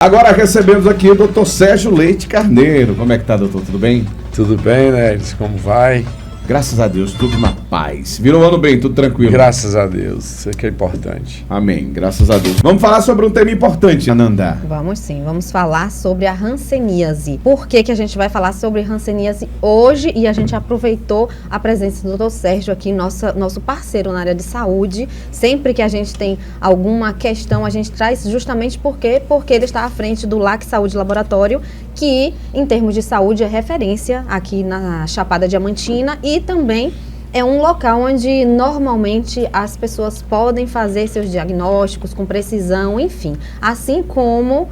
Agora recebemos aqui o Dr. Sérgio Leite Carneiro. Como é que tá, doutor? Tudo bem? Tudo bem, né? Como vai? Graças a Deus, tudo na paz. Virou ano bem, tudo tranquilo? Graças a Deus, isso que é importante. Amém, graças a Deus. Vamos falar sobre um tema importante, Ananda. Vamos sim, vamos falar sobre a hanseníase. Por que a gente vai falar sobre hanseníase hoje? E a gente aproveitou a presença do Dr. Sérgio aqui, nosso parceiro na área de saúde. Sempre que a gente tem alguma questão, a gente traz justamente porque ele está à frente do LAC Saúde Laboratório, que em termos de saúde é referência aqui na Chapada Diamantina e também é um local onde normalmente as pessoas podem fazer seus diagnósticos com precisão, enfim. Assim como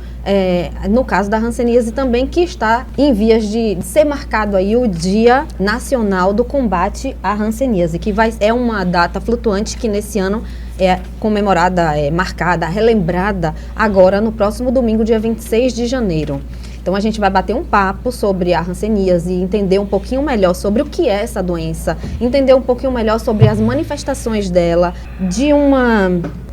no caso da hanseníase também, que está em vias de ser marcado aí o Dia Nacional do Combate à Hanseníase, que é uma data flutuante que nesse ano é comemorada, marcada, relembrada agora no próximo domingo, dia 26 de janeiro. Então a gente vai bater um papo sobre a hanseníase, entender um pouquinho melhor sobre o que é essa doença, entender um pouquinho melhor sobre as manifestações dela, de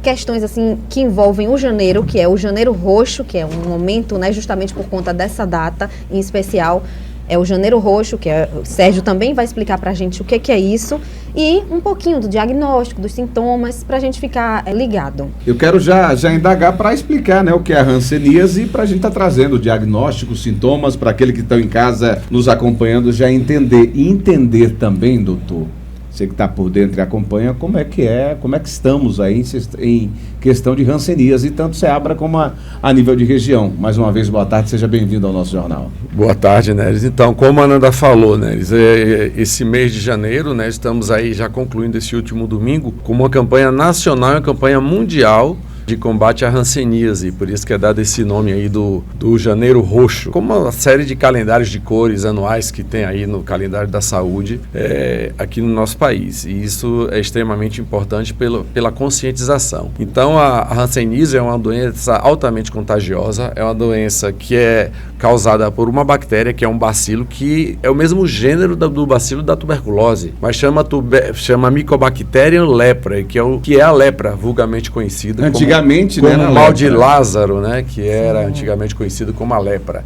questões assim que envolvem o janeiro, que é o janeiro roxo, que é um momento, né, justamente por conta dessa data em especial. É o janeiro roxo, que o Sérgio também vai explicar pra gente o que é isso, e um pouquinho do diagnóstico, dos sintomas, pra gente ficar ligado. Eu quero já indagar para explicar, né, o que é a hanseníase, pra gente estar trazendo o diagnóstico, os sintomas, para aquele que estão em casa nos acompanhando já entender. E entender também, doutor, você que está por dentro e acompanha, como é que estamos aí em questão de hanseníase, tanto Ceabra como a nível de região. Mais uma vez, boa tarde, seja bem-vindo ao nosso jornal. Boa tarde, Neres. Então, como a Ananda falou, Neres, esse mês de janeiro, né, estamos aí já concluindo esse último domingo com uma campanha nacional e uma campanha mundial de combate à hanseníase, por isso que é dado esse nome aí do Janeiro Roxo, como uma série de calendários de cores anuais que tem aí no calendário da saúde aqui no nosso país, e isso é extremamente importante pela conscientização. Então a hanseníase é uma doença altamente contagiosa, é uma doença que é causada por uma bactéria que é um bacilo, que é o mesmo gênero do bacilo da tuberculose, mas chama Mycobacterium leprae, que é a lepra, vulgarmente conhecida antigamente, como né, o mal de Lázaro, né, que era antigamente conhecido como a lepra.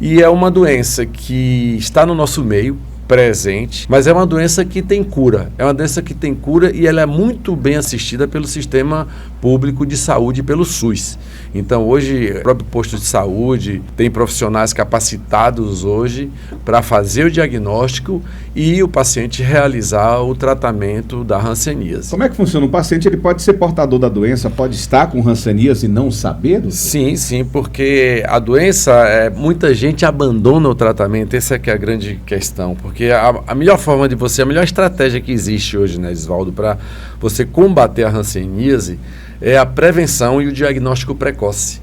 E é uma doença que está no nosso meio, presente, mas é uma doença que tem cura. É uma doença que tem cura e ela é muito bem assistida pelo sistema público de saúde, pelo SUS. Então hoje, o próprio posto de saúde tem profissionais capacitados hoje para fazer o diagnóstico e o paciente realizar o tratamento da hanseníase. Como é que funciona? O paciente ele pode ser portador da doença, pode estar com hanseníase e não saber? Sim, porque a doença, muita gente abandona o tratamento, essa é que é a grande questão, porque a melhor forma de a melhor estratégia que existe hoje, né, Isvaldo, para você combater a hanseníase é a prevenção e o diagnóstico precoce.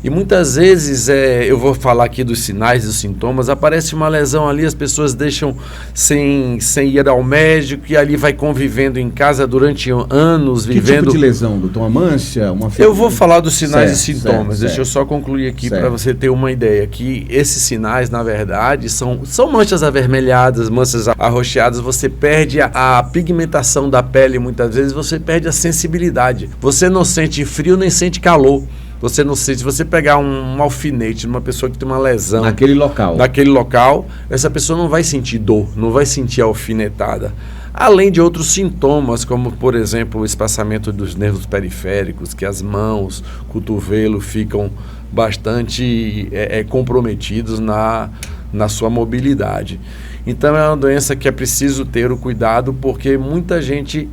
E muitas vezes, eu vou falar aqui dos sinais e dos sintomas, aparece uma lesão ali, as pessoas deixam sem ir ao médico e ali vai convivendo em casa durante anos, vivendo... Que tipo de lesão, doutor? Uma mancha? Uma ferida? Eu vou falar dos sinais e sintomas, deixa eu só concluir aqui para você ter uma ideia, que esses sinais, na verdade, são manchas avermelhadas, manchas arroxeadas, você perde a pigmentação da pele, muitas vezes você perde a sensibilidade, você não sente frio nem sente calor. Você não sente, se você pegar um alfinete numa pessoa que tem uma lesão naquele local, essa pessoa não vai sentir dor, não vai sentir a alfinetada. Além de outros sintomas, como, por exemplo, o espaçamento dos nervos periféricos, que as mãos, cotovelo ficam bastante comprometidos na sua mobilidade. Então é uma doença que é preciso ter o cuidado, porque muita gente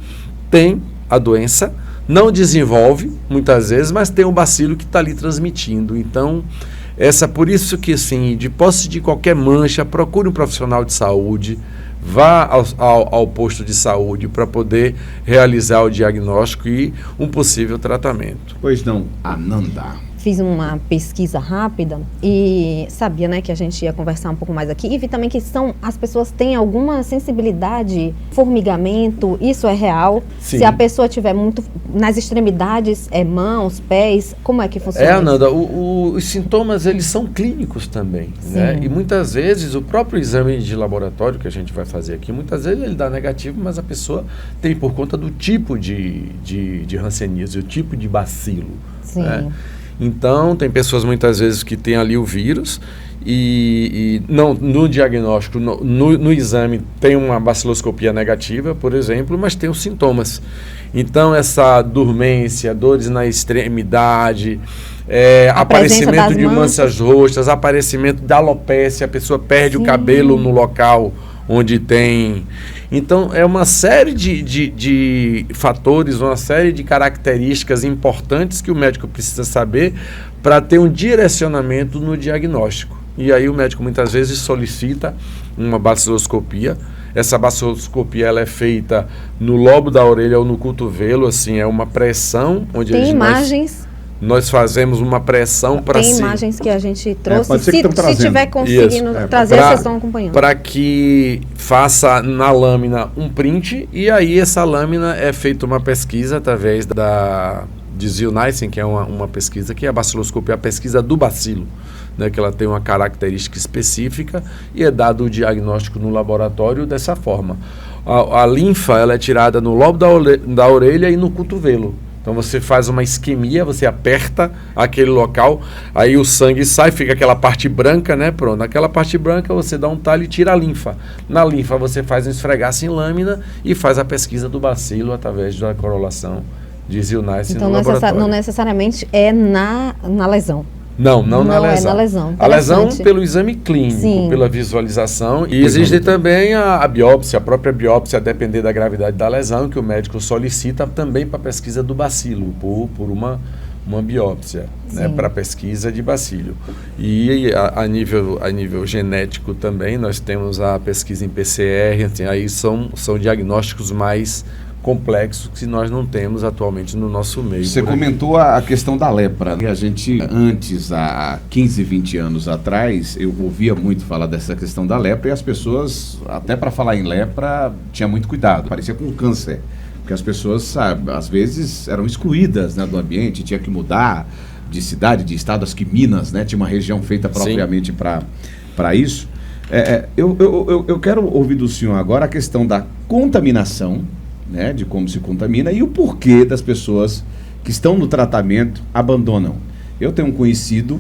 tem a doença, não desenvolve muitas vezes, mas tem um bacilo que está ali transmitindo. Então, por isso que, assim, de posse de qualquer mancha, procure um profissional de saúde, vá ao posto de saúde para poder realizar o diagnóstico e um possível tratamento. Pois não, Ananda. Fiz uma pesquisa rápida e sabia, né, que a gente ia conversar um pouco mais aqui, e vi também que as pessoas têm alguma sensibilidade, formigamento, isso é real? Sim. Se a pessoa tiver muito nas extremidades, mãos, pés, como é que funciona? Ananda, os sintomas, eles são clínicos também, né? E muitas vezes o próprio exame de laboratório que a gente vai fazer aqui, muitas vezes ele dá negativo, mas a pessoa tem por conta do tipo de hanseníase, o tipo de bacilo. Sim. Né? Então, tem pessoas muitas vezes que têm ali o vírus e não, no diagnóstico, no exame, tem uma baciloscopia negativa, por exemplo, mas tem os sintomas. Então, essa dormência, dores na extremidade, aparecimento de manchas roxas, aparecimento da alopecia, a pessoa perde o cabelo no local onde tem. Então, é uma série de fatores, uma série de características importantes que o médico precisa saber para ter um direcionamento no diagnóstico. E aí o médico muitas vezes solicita uma baciloscopia. Essa baciloscopia ela é feita no lobo da orelha ou no cotovelo, assim, é uma pressão onde tem imagens. Nós fazemos uma pressão para Tem imagens que a gente trouxe. Se tiver conseguindo trazer, vocês estão acompanhando. Para que faça na lâmina um print, e aí essa lâmina é feita uma pesquisa através de Zil-Neisen, que é uma pesquisa que é a baciloscopia, a pesquisa do bacilo, né, que ela tem uma característica específica e é dado o diagnóstico no laboratório dessa forma. A linfa ela é tirada no lobo da orelha e no cotovelo. Então você faz uma isquemia, você aperta aquele local, aí o sangue sai, fica aquela parte branca, né? Pronto, naquela parte branca você dá um talho e tira a linfa. Na linfa você faz um esfregaço em lâmina e faz a pesquisa do bacilo através da correlação de Zil-Neisen no laboratório. Não necessariamente é na lesão. Não na lesão. É na lesão. A lesão pelo exame clínico, sim, pela visualização. E existe também a biópsia, a própria biópsia, a depender da gravidade da lesão, que o médico solicita também para pesquisa do bacilo, por uma biópsia, né, para pesquisa de bacilo. E a nível genético também, nós temos a pesquisa em PCR, assim, aí são diagnósticos mais complexos que nós não temos atualmente no nosso meio. Você comentou a questão da lepra. A gente, antes, há 15, 20 anos atrás, eu ouvia muito falar dessa questão da lepra e as pessoas, até para falar em lepra, tinha muito cuidado. Parecia com câncer, porque as pessoas, sabe, às vezes eram excluídas, né, do ambiente, tinha que mudar de cidade, de estado, acho que Minas, né, tinha uma região feita propriamente para isso. Eu quero ouvir do senhor agora a questão da contaminação, né, de como se contamina e o porquê das pessoas que estão no tratamento abandonam. Eu tenho um conhecido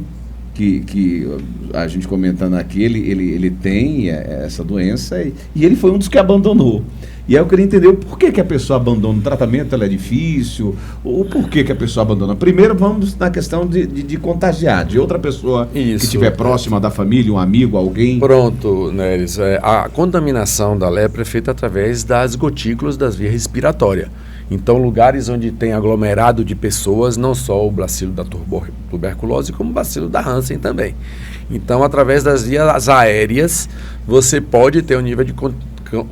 que a gente comentando aqui, ele tem essa doença e ele foi um dos que abandonou. E aí eu queria entender o porquê que a pessoa abandona o tratamento, ela é difícil, o porquê que a pessoa abandona. Primeiro vamos na questão de contagiar, de outra pessoa que estiver próxima da família, um amigo, alguém. Pronto, Neres, a contaminação da lepra é feita através das gotículas das vias respiratórias. Então, lugares onde tem aglomerado de pessoas, não só o bacilo da tuberculose, como o bacilo da Hansen também. Então, através das vias aéreas, você pode ter um nível de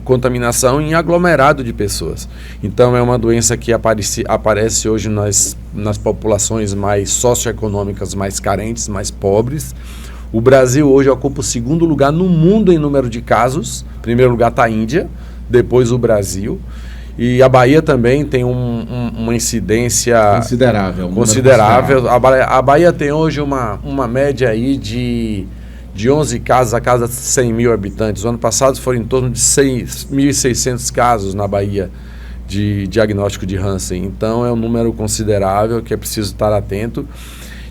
contaminação em aglomerado de pessoas. Então, é uma doença que aparece hoje nas populações mais socioeconômicas, mais carentes, mais pobres. O Brasil hoje ocupa o segundo lugar no mundo em número de casos. Em primeiro lugar está a Índia, depois o Brasil. E a Bahia também tem uma incidência considerável. A Bahia tem hoje uma média aí de 11 casos a cada 100 mil habitantes. O ano passado foram em torno de 6.600 casos na Bahia de diagnóstico de Hansen. Então é um número considerável que é preciso estar atento.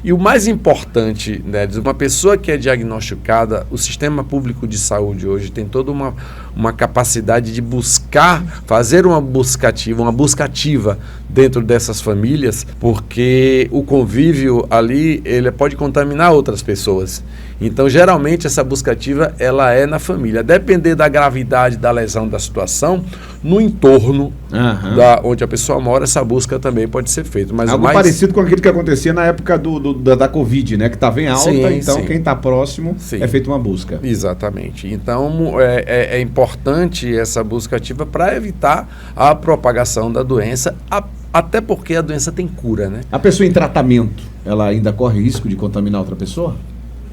E o mais importante, né, de uma pessoa que é diagnosticada, o sistema público de saúde hoje tem toda uma capacidade de buscar, fazer uma busca ativa dentro dessas famílias, porque o convívio ali, ele pode contaminar outras pessoas. Então, geralmente, essa busca ativa, ela é na família. Depender da gravidade da lesão, da situação, no entorno onde a pessoa mora, essa busca também pode ser feita. Mas algo parecido com aquilo que acontecia na época da Covid, né? Que estava em alta, então quem está próximo é feita uma busca. Exatamente. Então, é importante essa busca ativa para evitar a propagação da doença, até porque a doença tem cura, né? A pessoa em tratamento, ela ainda corre risco de contaminar outra pessoa?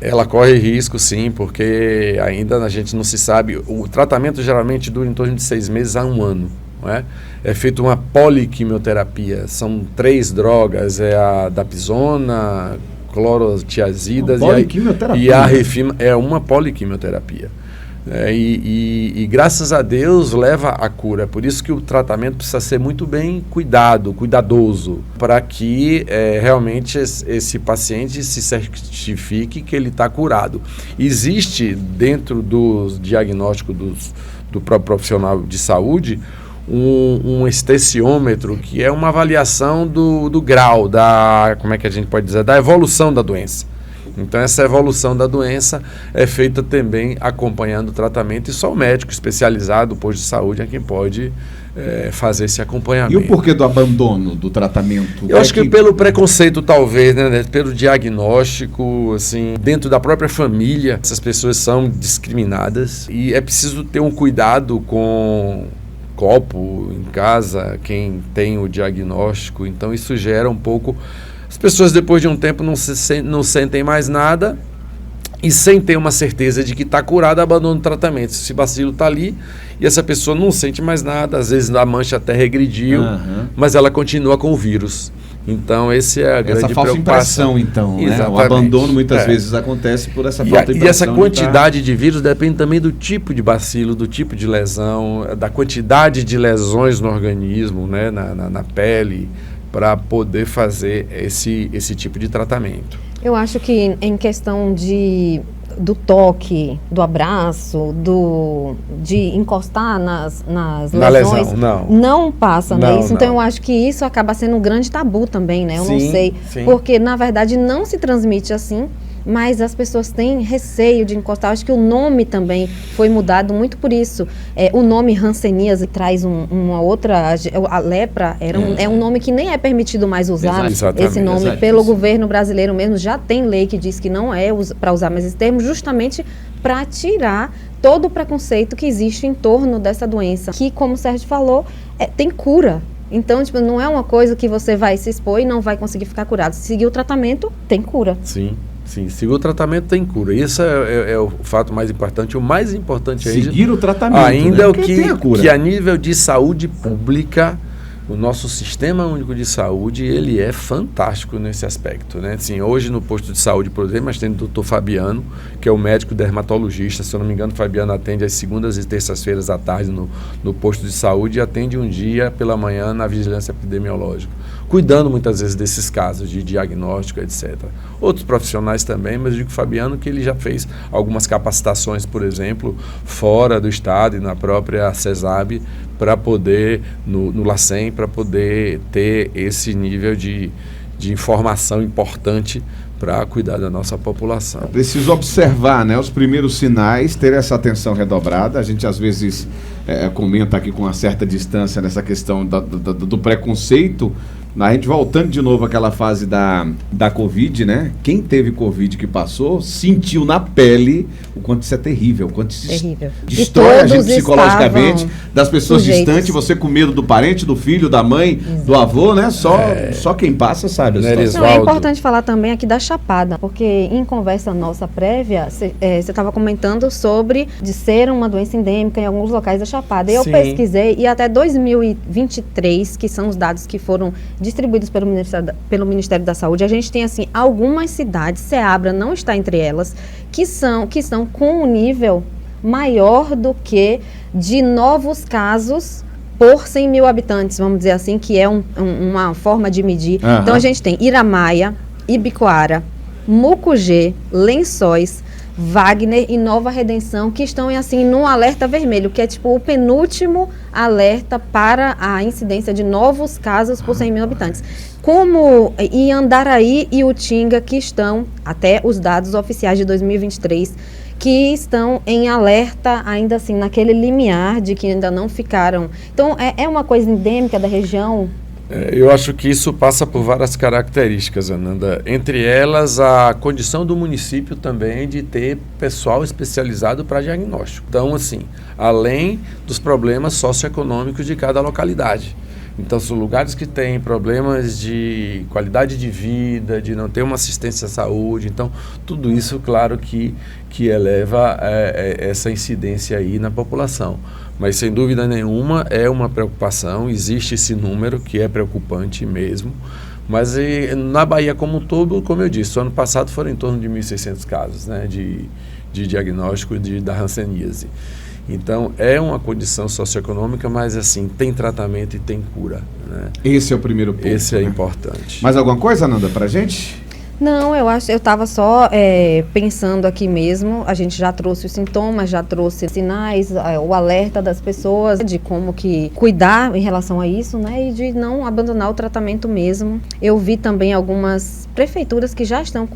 Ela corre risco, sim, porque ainda a gente não se sabe. O tratamento geralmente dura em torno de 6 meses a 1 ano. Não é? É feita uma poliquimioterapia. São 3 drogas, a dapsona, clorotiazidas e a refima. É uma poliquimioterapia. E graças a Deus leva à cura. Por isso que o tratamento precisa ser muito bem cuidadoso, para que realmente esse paciente se certifique que ele está curado. Existe dentro do diagnóstico do próprio profissional de saúde um estenciômetro, que é uma avaliação do grau, como é que a gente pode dizer, da evolução da doença. Então, essa evolução da doença é feita também acompanhando o tratamento, e só o médico especializado, o posto de saúde, é quem pode fazer esse acompanhamento. E o porquê do abandono do tratamento? Eu acho que pelo preconceito, talvez, né, pelo diagnóstico, assim, dentro da própria família, essas pessoas são discriminadas, e é preciso ter um cuidado com copo em casa, quem tem o diagnóstico. Então, isso gera um pouco... As pessoas, depois de um tempo, não sentem mais nada, e sem ter uma certeza de que está curado, abandona o tratamento. Esse bacilo está ali e essa pessoa não sente mais nada, às vezes a mancha até regrediu, mas ela continua com o vírus. Então, essa é a grande preocupação. Essa falsa impressão, então, né? O abandono muitas vezes acontece por essa falta de impressão. E essa quantidade de vírus depende também do tipo de bacilo, do tipo de lesão, da quantidade de lesões no organismo, né? na pele, para poder fazer esse tipo de tratamento. Eu acho que em questão do toque, do abraço, de encostar nas lesões, lesão, não passa, né? Não. Então eu acho que isso acaba sendo um grande tabu também, né? Eu não sei, sim. Porque na verdade não se transmite assim, mas as pessoas têm receio de encostar. Eu acho que o nome também foi mudado muito por isso. O nome hanseníase traz uma outra... A lepra é um nome que nem é permitido mais usar. Esse nome pelo governo brasileiro mesmo. Já tem lei que diz que não é para usar mais esse termo, justamente para tirar todo o preconceito que existe em torno dessa doença, que, como o Sérgio falou, tem cura. Então, não é uma coisa que você vai se expor e não vai conseguir ficar curado. Se seguir o tratamento, tem cura. Sim, seguir o tratamento tem cura. Isso é o fato mais importante. O mais importante ainda... Seguir o tratamento, ainda, né? que a nível de saúde pública, o nosso Sistema Único de Saúde, ele é fantástico nesse aspecto, né? Assim, hoje no posto de saúde, por exemplo, nós temos o Dr. Fabiano, que é o médico dermatologista. Se eu não me engano, o Fabiano atende às segundas e terças-feiras à tarde no posto de saúde, e atende um dia pela manhã na vigilância epidemiológica, cuidando muitas vezes desses casos de diagnóstico, etc. Outros profissionais também, mas eu digo Fabiano que ele já fez algumas capacitações, por exemplo, fora do estado e na própria CESAB, para poder, no LACEN, para poder ter esse nível de informação importante para cuidar da nossa população. É preciso observar, né, os primeiros sinais, ter essa atenção redobrada. A gente às vezes comenta aqui com uma certa distância nessa questão do preconceito. A gente voltando de novo àquela fase da Covid, né? Quem teve Covid que passou, sentiu na pele o quanto isso é terrível, o quanto isso destrói a gente psicologicamente, das pessoas distantes, você com medo do parente, do filho, da mãe, do avô, né? Só quem passa sabe. Não, é importante falar também aqui da Chapada, porque em conversa nossa prévia, você estava comentando sobre de ser uma doença endêmica em alguns locais da Chapada. E eu pesquisei, e até 2023, que são os dados que foram distribuídos pelo Ministério da Saúde, a gente tem assim algumas cidades, Ceabra não está entre elas, que estão com um nível maior do que de novos casos por 100 mil habitantes, vamos dizer assim, que é uma forma de medir. Então a gente tem Iramaia, Ibicoara, Mucugê, Lençóis, Wagner e Nova Redenção, que estão assim no alerta vermelho, que é tipo o penúltimo alerta para a incidência de novos casos por 100 mil habitantes. Como em Andaraí e Utinga, que estão, até os dados oficiais de 2023, que estão em alerta ainda assim, naquele limiar de que ainda não ficaram. Então, é uma coisa endêmica da região. Eu acho que isso passa por várias características, Ananda. Entre elas, a condição do município também de ter pessoal especializado para diagnóstico. Então, assim, além dos problemas socioeconômicos de cada localidade. Então, são lugares que têm problemas de qualidade de vida, de não ter uma assistência à saúde. Então, tudo isso, claro, que eleva essa incidência aí na população. Mas, sem dúvida nenhuma, é uma preocupação. Existe esse número que é preocupante mesmo, Mas na Bahia como um todo, como eu disse, o ano passado foram em torno de 1.600 casos, né, de diagnóstico da hanseníase. Então, é uma condição socioeconômica, mas assim, tem tratamento e tem cura. Né? Esse é o primeiro ponto. Esse é importante. Mais alguma coisa, Nanda, pra gente? Não, eu estava só pensando aqui mesmo, a gente já trouxe os sintomas, já trouxe sinais, o alerta das pessoas de como que cuidar em relação a isso, né, e de não abandonar o tratamento mesmo. Eu vi também algumas prefeituras que já estão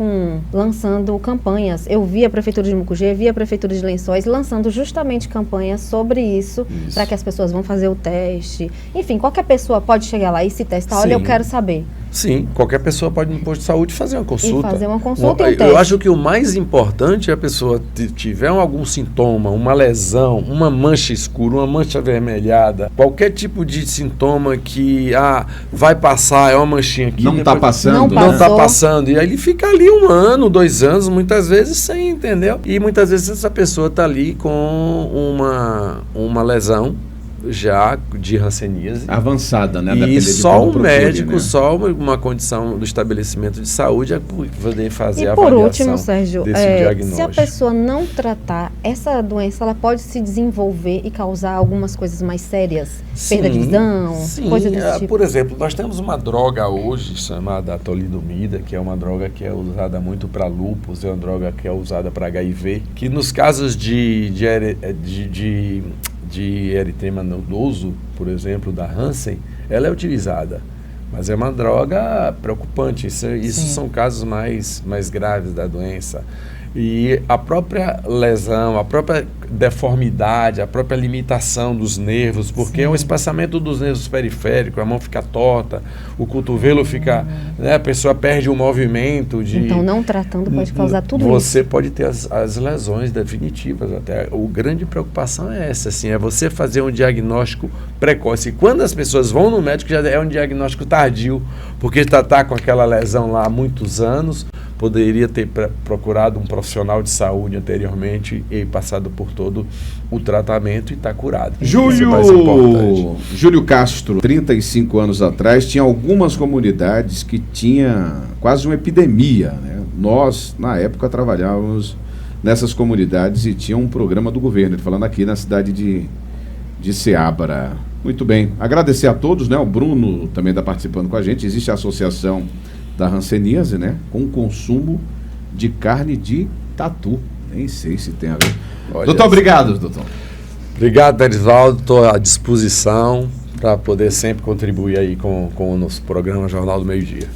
lançando campanhas. Eu vi a Prefeitura de Mucugê, vi a Prefeitura de Lençóis lançando justamente campanhas sobre isso. Para que as pessoas vão fazer o teste. Enfim, qualquer pessoa pode chegar lá e se testar. Olha, eu quero saber. Sim, qualquer pessoa pode no posto de saúde fazer uma consulta. E fazer uma consulta e um teste. Eu acho que o mais importante é a pessoa tiver algum sintoma, uma lesão, uma mancha escura, uma mancha avermelhada, qualquer tipo de sintoma que vai passar, é uma manchinha aqui. Não está passando. Não está passando. E aí ele fica ali 1 ano, 2 anos, muitas vezes sem, entendeu? E muitas vezes essa pessoa está ali com uma lesão já de hanseníase avançada, né? E só o médico, né? Só uma condição do estabelecimento de saúde é poder fazer a avaliação. E por último, Sérgio, desse diagnóstico. Se a pessoa não tratar essa doença, ela pode se desenvolver e causar algumas coisas mais sérias? Perda de visão, coisas desse tipo? Por exemplo, nós temos uma droga hoje chamada tolidomida, que é uma droga que é usada muito para lúpus, é uma droga que é usada para HIV, que nos casos de eritema nodoso, por exemplo, da Hansen, ela é utilizada. Mas é uma droga preocupante. Isso são casos mais graves da doença. E a própria lesão, a própria deformidade, a própria limitação dos nervos, porque é um espaçamento dos nervos periféricos, a mão fica torta, o cotovelo fica... Né, a pessoa perde o movimento de... Então, não tratando pode causar tudo isso. Você pode ter as lesões definitivas até. A grande preocupação é essa, assim, é você fazer um diagnóstico precoce. E quando as pessoas vão no médico, já é um diagnóstico tardio, porque está com aquela lesão lá há muitos anos, poderia ter procurado um profissional de saúde anteriormente e passado por todo o tratamento e está curado. Júlio Castro, 35 anos atrás, tinha algumas comunidades que tinha quase uma epidemia, né? Nós, na época, trabalhávamos nessas comunidades e tinha um programa do governo, falando aqui na cidade de Ceabra. Muito bem. Agradecer a todos, né? O Bruno também está participando com a gente. Existe a associação da hanseníase, né? Com o consumo de carne de tatu. Nem sei se tem a ver. Doutor, obrigado, doutor. Obrigado, Erisvaldo. Estou à disposição para poder sempre contribuir aí com o nosso programa Jornal do Meio-Dia.